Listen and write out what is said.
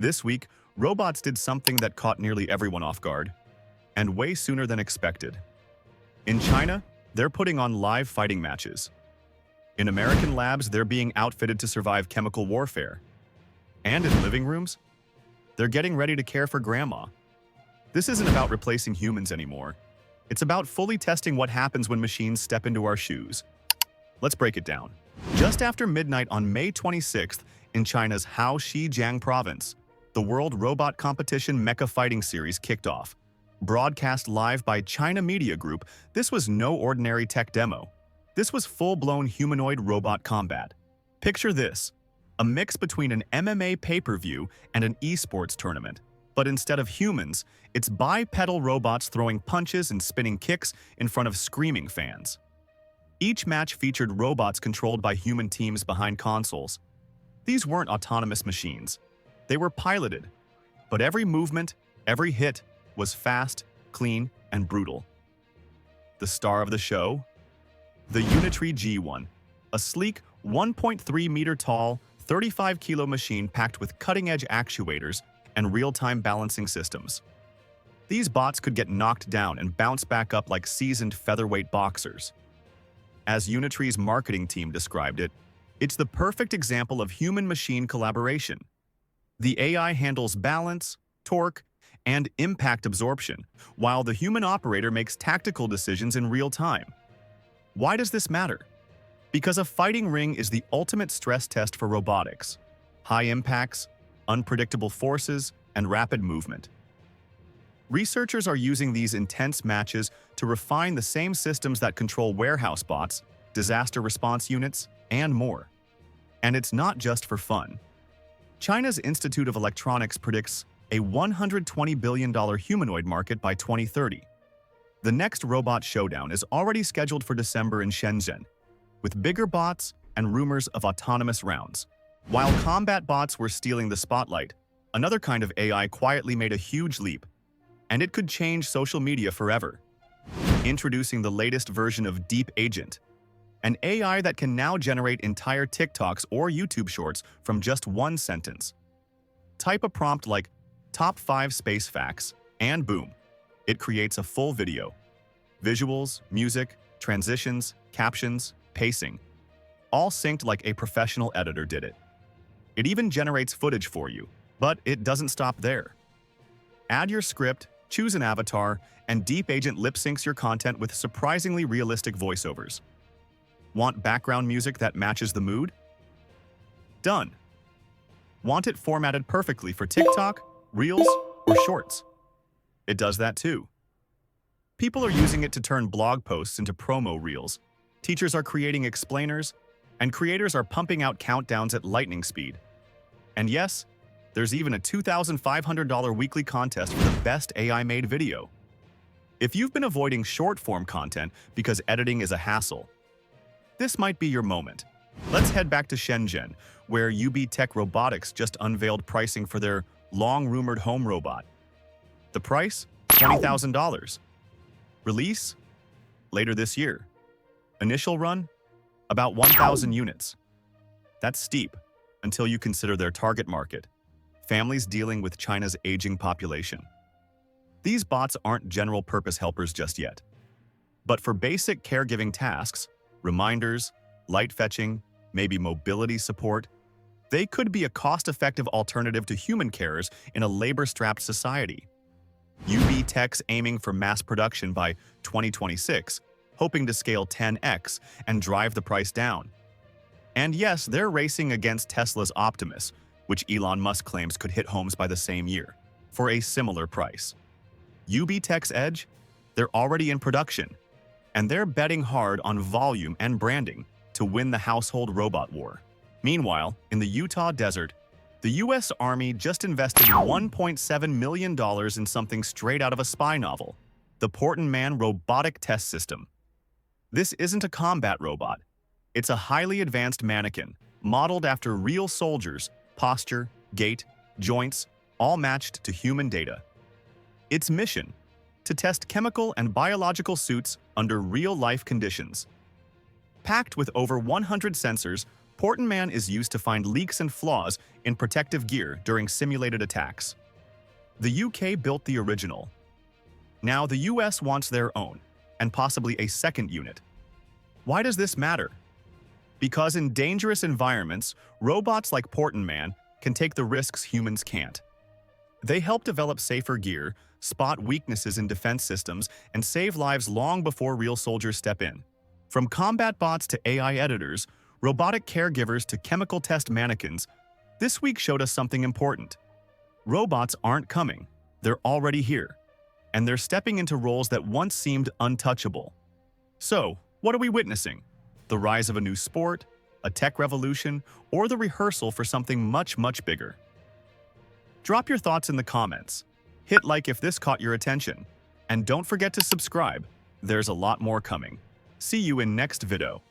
This week, robots did something that caught nearly everyone off guard, and way sooner than expected. In China, they're putting on live fighting matches. In American labs, they're being outfitted to survive chemical warfare. And in living rooms, they're getting ready to care for grandma. This isn't about replacing humans anymore. It's about fully testing what happens when machines step into our shoes. Let's break it down. Just after midnight on May 26th, in China's Shaoxijiang province, the World Robot Competition Mecha Fighting Series kicked off. Broadcast live by China Media Group, this was no ordinary tech demo. This was full-blown humanoid robot combat. Picture this, a mix between an MMA pay-per-view and an esports tournament. But instead of humans, it's bipedal robots throwing punches and spinning kicks in front of screaming fans. Each match featured robots controlled by human teams behind consoles. These weren't autonomous machines. They were piloted. But every movement, every hit, was fast, clean, and brutal. The star of the show? The Unitree G1, a sleek, 1.3-meter-tall, 35-kilo machine packed with cutting-edge actuators and real-time balancing systems. These bots could get knocked down and bounce back up like seasoned featherweight boxers. As Unitree's marketing team described it, it's the perfect example of human-machine collaboration. The AI handles balance, torque, and impact absorption, while the human operator makes tactical decisions in real time. Why does this matter? Because a fighting ring is the ultimate stress test for robotics. High impacts, unpredictable forces, and rapid movement. Researchers are using these intense matches to refine the same systems that control warehouse bots, disaster response units, and more. And it's not just for fun. China's Institute of Electronics predicts a $120 billion humanoid market by 2030. The next robot showdown is already scheduled for December in Shenzhen, with bigger bots and rumors of autonomous rounds. While combat bots were stealing the spotlight, another kind of AI quietly made a huge leap, and it could change social media forever. Introducing the latest version of Deep Agent, an AI that can now generate entire TikToks or YouTube shorts from just one sentence. Type a prompt like "Top 5 Space Facts," and boom, it creates a full video. Visuals, music, transitions, captions, pacing, all synced like a professional editor did it. It even generates footage for you, but it doesn't stop there. Add your script, choose an avatar, and Deep Agent lip-syncs your content with surprisingly realistic voiceovers. Want background music that matches the mood? Done. Want it formatted perfectly for TikTok, Reels, or Shorts? It does that too. People are using it to turn blog posts into promo reels. Teachers are creating explainers, and creators are pumping out countdowns at lightning speed. And yes, there's even a $2,500 weekly contest for the best AI-made video. If you've been avoiding short-form content because editing is a hassle, this might be your moment. Let's head back to Shenzhen, where UBTech Robotics just unveiled pricing for their long-rumored home robot. The price? $20,000. Release? Later this year. Initial run? About 1,000 units. That's steep, until you consider their target market, families dealing with China's aging population. These bots aren't general-purpose helpers just yet. But for basic caregiving tasks, reminders, light fetching, maybe mobility support, they could be a cost-effective alternative to human carers in a labor-strapped society. UBTech's aiming for mass production by 2026, hoping to scale 10x and drive the price down. And yes, they're racing against Tesla's Optimus, which Elon Musk claims could hit homes by the same year, for a similar price. UBTech's edge? They're already in production, and they're betting hard on volume and branding to win the household robot war. Meanwhile, in the Utah desert, the U.S. Army just invested $1.7 million in something straight out of a spy novel, the Porton Man robotic test system. This isn't a combat robot. It's a highly advanced mannequin, modeled after real soldiers, posture, gait, joints, all matched to human data. Its mission: to test chemical and biological suits under real-life conditions. Packed with over 100 sensors, Porton Man is used to find leaks and flaws in protective gear during simulated attacks. The UK built the original. Now the US wants their own, and possibly a second unit. Why does this matter? Because in dangerous environments, robots like Porton Man can take the risks humans can't. They help develop safer gear, spot weaknesses in defense systems, and save lives long before real soldiers step in. From combat bots to AI editors, robotic caregivers to chemical test mannequins, this week showed us something important. Robots aren't coming, they're already here, and they're stepping into roles that once seemed untouchable. So, what are we witnessing? The rise of a new sport, a tech revolution, or the rehearsal for something much, much bigger? Drop your thoughts in the comments. Hit like if this caught your attention. And don't forget to subscribe. There's a lot more coming. See you in next video.